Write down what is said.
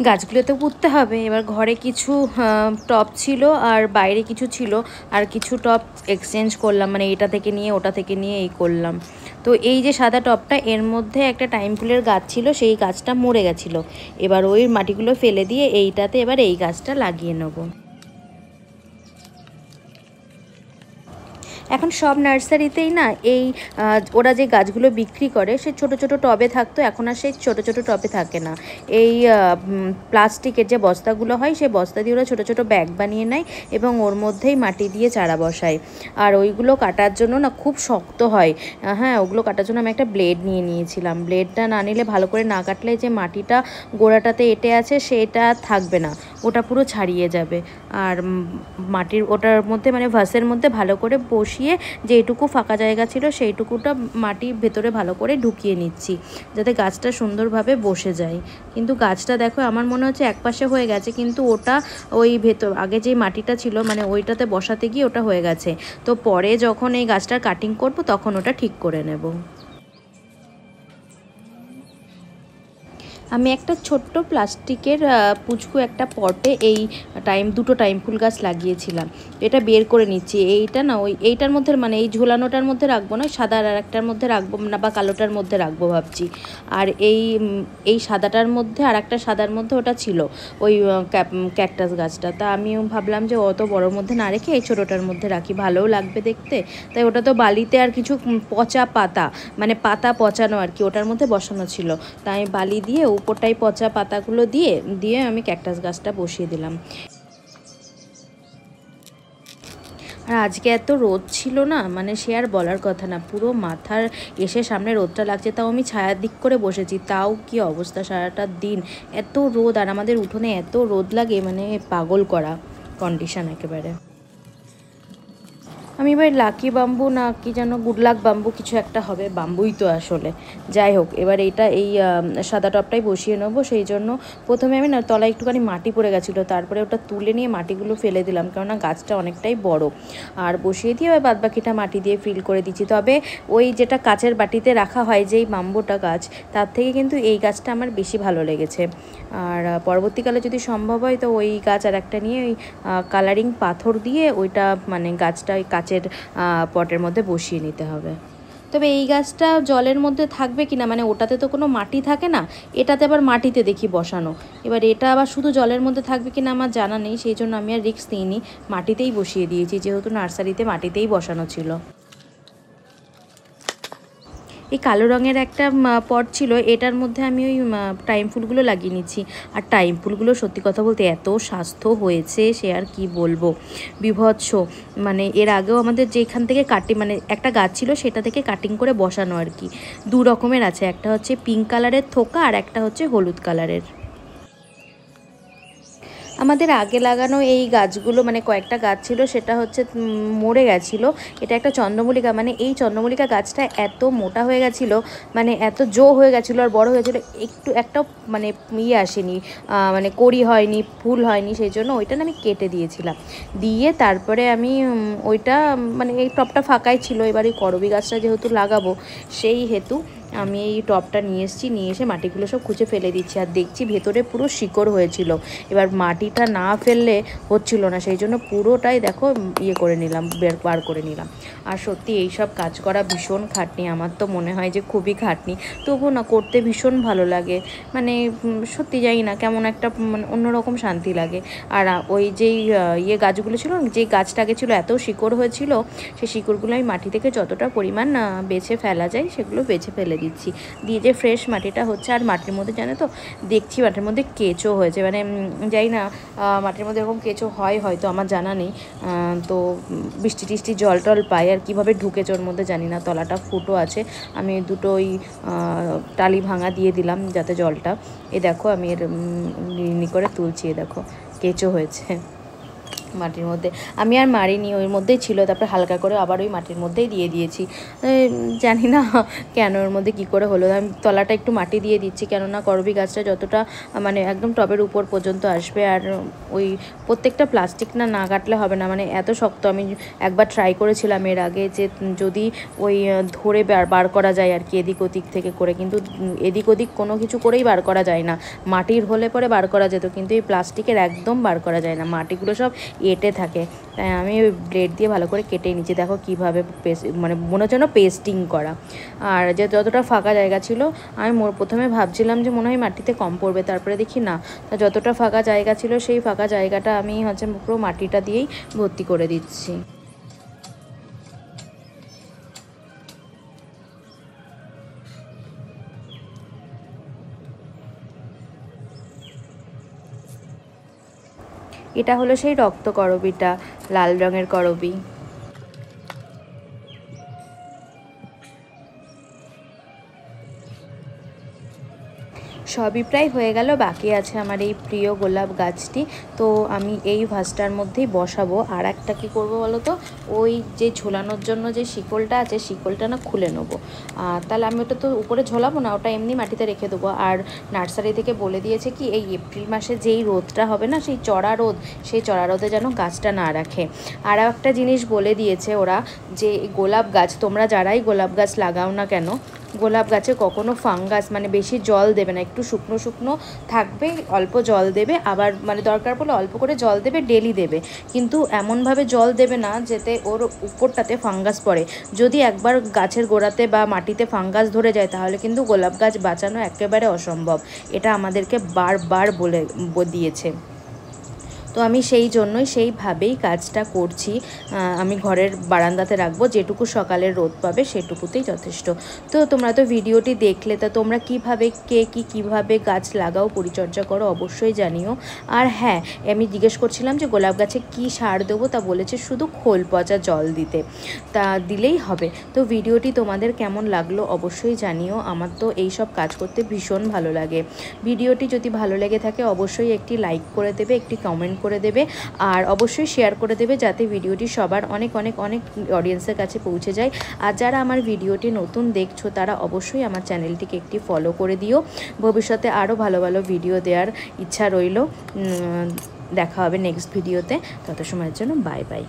গাছগুলো তো পুঁততে হবে। এবার ঘরে কিছু টব ছিল আর বাইরে কিছু ছিল, আর কিছু টব এক্সচেঞ্জ করলাম, মানে এটা থেকে নিয়ে ওটা থেকে নিয়ে এই করলাম। তো এই যে সাদা টবটা, এর মধ্যে একটা টাইম ফুলের গাছ ছিল, সেই গাছটা মরে গেছিলো। এবার ওই মাটিগুলো ফেলে দিয়ে এইটাতে এবার এই গাছটা লাগিয়ে নেবো। এখন সব নার্সারিতেই না এই ওরা যে গাছগুলো বিক্রি করে সে ছোট ছোট টবে থাকতো, এখন আর সেই ছোট ছোট টবে থাকে না। এই প্লাস্টিকের যে বস্তাগুলো হয় সেই বস্তা দিয়ে ওরা ছোট ছোট ব্যাগ বানিয়ে নেয় এবং ওর মধ্যেই মাটি দিয়ে চারা বসায়। আর ওইগুলো কাটার জন্য না খুব শক্ত হয়। হ্যাঁ, ওগুলো কাটার জন্য আমি একটা ব্লেড নিয়ে নিয়েছিলাম। ব্লেডটা না নিলে, ভালো করে না কাটলে যে মাটিটা গোড়াটাতে এঁটে আছে সেটা থাকবে না, ওটা পুরো ছাড়িয়ে যাবে। আর মাটির ওটার মধ্যে মানে ভাসের মধ্যে ভালো করে বসিয়ে যেইটুকু ফাঁকা জায়গা ছিল সেইটুকুটা মাটির ভেতরে ভালো করে ঢুকিয়ে নিচ্ছি, যাতে গাছটা সুন্দরভাবে বসে যায়। কিন্তু গাছটা দেখো আমার মনে হচ্ছে একপাশে হয়ে গেছে, কিন্তু ওটা ওই ভেতর আগে যে মাটিটা ছিল মানে ওইটাতে বসাতে গিয়ে ওটা হয়ে গেছে। তো পরে যখন এই গাছটার কাটিং করব তখন ওটা ঠিক করে নেব। আমি একটা ছোট্ট প্লাস্টিকের পুচকু একটা পটে এই দুটো টাইম ফুল গাছ লাগিয়েছিলাম। এটা বের করে নিচ্ছি। এইটা না এইটার মধ্যে মানে এই ঝোলানোটার মধ্যে রাখবো না, সাদা আর একটার মধ্যে রাখবো না, বা কালোটার মধ্যে রাখবো ভাবছি। আর এই সাদাটার মধ্যে আর একটা সাদার মধ্যে ওটা ছিল ওই ক্যাকটাস গাছটা। তা আমিও ভাবলাম যে অত বড়োর মধ্যে না রেখে এই ছোটোটার মধ্যে রাখি, ভালোও লাগবে দেখতে। তাই ওটা তো বালিতে আর কিছু পচা পাতা, মানে পাতা পচানো আর কি, ওটার মধ্যে বসানো ছিল। তাই বালি দিয়ে উপরটাই পচা পাতাগুলো দিয়ে আমি ক্যাকটাস গাছটা বসিয়ে দিলাম। আর আজকে এত রোদ ছিল না, মানে সে আর বলার কথা না, পুরো মাথার এসে সামনে রোদটা লাগছে। তাও আমি ছায়ার দিক করে বসেছি, তাও কি অবস্থা, সারাটা দিন এত রোদ। আর আমাদের উঠোনে এত রোদ লাগে, মানে পাগল করা কন্ডিশন একেবারে। আমি এবার লাকি বাম্বু না কি যেন গুড লাক বাম্বু কিছু একটা হবে, বাম্বুই তো আসলে। যাই হোক, এবার এই সাদা টবটাই বসিয়ে নেবো। সেই জন্য প্রথমে আমি না তলায় একটুখানি মাটি পড়ে গেছিলো, তারপরে ওটা তুলে নিয়ে মাটিগুলো ফেলে দিলাম, কেননা গাছটা অনেকটাই বড়। আর বসিয়ে দিয়ে ওই বাদবাকিটা মাটি দিয়ে ফিল করে দিচ্ছি। তবে ওই যেটা কাচের বাটিতে রাখা হয় যেই বাম্বুটা গাছ, তার থেকে কিন্তু এই গাছটা আমার বেশি ভালো লেগেছে। আর পরবর্তীকালে যদি সম্ভব হয় তো ওই গাছ আর একটা নিয়ে ওই কালারিং পাথর দিয়ে ওইটা মানে গাছটা ওই কাচের পটের মধ্যে বসিয়ে নিতে হবে। তবে এই গাছটা জলের মধ্যে থাকবে কি না, মানে ওটাতে তো কোনো মাটি থাকে না, এটাতে আবার মাটিতে দেখি বসানো। এবার এটা আবার শুধু জলের মধ্যে থাকবে কি না আমার জানা নেই, সেই জন্য আমি আর রিস্ক নিইনি, মাটিতেই বসিয়ে দিয়েছি, যেহেতু নার্সারিতে মাটিতেই বসানো ছিল। এই কালো রঙের একটা পট ছিল, এটার মধ্যে আমি ওই টাইম ফুলগুলো লাগিয়ে নিচ্ছি। আর টাইম ফুলগুলো সত্যি কথা বলতে এত স্বাস্থ্য হয়েছে সে আর কি বলবো, বিভৎস। মানে এর আগেও আমাদের যেখান থেকে মানে একটা গাছ ছিল সেটা থেকে কাটিং করে বসানো আর কি। দু রকমের আছে, একটা হচ্ছে পিঙ্ক কালারের থোকা আর একটা হচ্ছে হলুদ কালারের। আমাদের আগে লাগানো এই গাছগুলো মানে কয়েকটা গাছ ছিল, সেটা হচ্ছে মরে গেছিলো। এটা একটা চন্দ্রমল্লিকা, মানে এই চন্দ্রমল্লিকা গাছটা এত মোটা হয়ে গেছিলো, মানে এত হয়ে গেছিলো আর বড় হয়েছিল, একটাও মানে আসেনি, মানে কড়ি হয়নি, ফুল হয়নি। সেই জন্য ওইটা আমি কেটে দিয়েছিলাম। দিয়ে তারপরে আমি ওইটা মানে এই টবটা ফাঁকাই ছিল, এবার এই করবী গাছটা যেহেতু লাগাবো সেই হেতু আমি এই টবটা নিয়ে এসে মাটিগুলো সব খুঁজে ফেলে দিচ্ছি। আর দেখছি ভেতরে পুরো শিকড় হয়েছিল, এবার মাটিটা না ফেললে হচ্ছিল না, সেই জন্য পুরোটাই দেখো করে নিলাম, বার করে নিলাম। আর সত্যি এই সব কাজ করা ভীষণ খাটনি, আমার তো মনে হয় যে খুবই খাটনি, তবুও না করতে ভীষণ ভালো লাগে। মানে সত্যি জানি না কেমন একটা মানে অন্যরকম শান্তি লাগে। আর ওই যেই গাছগুলো ছিল, যে গাছটা আগে ছিল এত শিকড় হয়েছিল, সেই শিকড়গুলো আমি মাটি থেকে যতটা পরিমাণ বেছে ফেলা যায় সেগুলো বেছে ফেলে দিচ্ছি, দিয়ে যে ফ্রেশ মাটিটা হচ্ছে। আর মাটির মধ্যে জানো তো দেখছি মাটির মধ্যে কেঁচো হয়েছে, মানে যাই না মাটির মধ্যে এরকম কেঁচো হয় হয়তো, আমার জানা নেই। তো বৃষ্টি টিষ্টি জল টল পাই আর কীভাবে ঢুকেছে ওর মধ্যে জানি না, তলাটা ফুটো আছে। আমি দুটো ওই টালি ভাঙা দিয়ে দিলাম যাতে জলটা, দেখো আমি এর করে তুলছি, দেখো কেঁচো হয়েছে। মাটির মধ্যে। আমি আর মারিনি, ওর মধ্যেই ছিল, তারপরে হালকা করে আবার ওই মাটির মধ্যেই দিয়ে দিয়েছি। জানি না কেন ওর মধ্যে কী করে হলো। আমি তলাটা একটু মাটি দিয়ে দিচ্ছি, কেননা করবী গাছটা যতটা মানে একদম টবের উপর পর্যন্ত আসবে। আর ওই প্রত্যেকটা প্লাস্টিক না কাটলে হবে না, মানে এত শক্ত। আমি একবার ট্রাই করেছিলাম এর আগে যে যদি ওই ধরে বার করা যায় আর কি এদিক ওদিক থেকে করে, কিন্তু এদিক ওদিক কোনো কিছু করেই বার করা যায় না। মাটির হলে পরে বার করা যেত, কিন্তু এই প্লাস্টিকের একদম বার করা যায় না, মাটিগুলো সব এঁটে থাকে। তাই আমি ওই ব্লেড দিয়ে ভালো করে কেটে নিচ্ছি। দেখো কীভাবে মানে মনে হচ্ছে না পেস্টিং করা। আর যে যতটা ফাঁকা জায়গা ছিল, আমি প্রথমে ভাবছিলাম যে মনে হয় মাটিতে কম পড়বে, তারপরে দেখি না, তা যতটা ফাঁকা জায়গা ছিল সেই ফাঁকা জায়গাটা আমি হচ্ছে পুরো মাটিটা দিয়েই ভর্তি করে দিচ্ছি। এটা হলো সেই রক্ত করবীটা, লাল রঙের করবী। সবই প্রায় হয়ে গেল, বাকি আছে আমার এই প্রিয় গোলাপ গাছটি। তো আমি এই ভাসটার মধ্যেই বসাবো। আর একটা কী করবো বলো তো, ওই যে ঝোলানোর জন্য যে শিকলটা আছে, শিকলটা না খুলে নেবো। তাহলে আমি ওটা তো উপরে ঝোলাবো না, ওটা এমনি মাটিতে রেখে দেবো। আর নার্সারি থেকে বলে দিয়েছে কি এই এপ্রিল মাসে যেই রোদটা হবে না, সেই চড়া রোদ, সেই চড়া রোদে যেন গাছটা না রাখে। আর একটা জিনিস বলে দিয়েছে ওরা, যে গোলাপ গাছ, তোমরা যারাই গোলাপ গাছ লাগাও না কেন, গোলাপ গাছে কখনো ফাঙ্গাস, মানে বেশি জল দেবে না, একটু শুকনো শুকনো থাকবে, অল্প জল দেবে, আবার মানে দরকার পড়লে অল্প করে জল দেবে, ডেলি দেবে, কিন্তু এমনভাবে জল দেবে না যাতে ওর উপরটাতে ফাঙ্গাস পড়ে। যদি একবার গাছের গোড়াতে বা মাটিতে ফাঙ্গাস ধরে যায়, তাহলে কিন্তু গোলাপ গাছ বাঁচানো একেবারে অসম্ভব। এটা আমাদেরকে বারবার বলে দিয়েছে। তো আমি সেই জন্যই সেইভাবেই কাজটা করছি। আমি ঘরের বারান্দাতে রাখবো, যেটুকু সকালের রোদ পাবে সেটুকুতেই যথেষ্ট। তো তোমরা তো ভিডিওটি দেখলে, তা তোমরা কীভাবে কীভাবে গাছ লাগাও, পরিচর্যা করো অবশ্যই জানিও। আর হ্যাঁ, আমি জিজ্ঞেস করছিলাম যে গোলাপ গাছে কী সার দেবো, তা বলেছে শুধু খোল পচা জল দিতে, তা দিলেই হবে। তো ভিডিওটি তোমাদের কেমন লাগলো অবশ্যই জানিও। আমার তো এই সব কাজ করতে ভীষণ ভালো লাগে। ভিডিওটি যদি ভালো লেগে থাকে অবশ্যই একটি লাইক করে দেবে, একটি কমেন্ট করে দেবে, আর অবশ্যই শেয়ার করে দেবে, যাতে ভিডিওটি সবার অনেক অনেক অনেক অডিয়েন্সের কাছে পৌঁছে যায়। আর যারা আমার ভিডিওটি নতুন দেখছো, তারা অবশ্যই আমার চ্যানেলটিকে একটি ফলো করে দিও। ভবিষ্যতে আরও ভালো ভালো ভিডিও দেওয়ার ইচ্ছা রইল। দেখা হবে নেক্সট ভিডিওতে। তত সময়ের জন্য বাই বাই।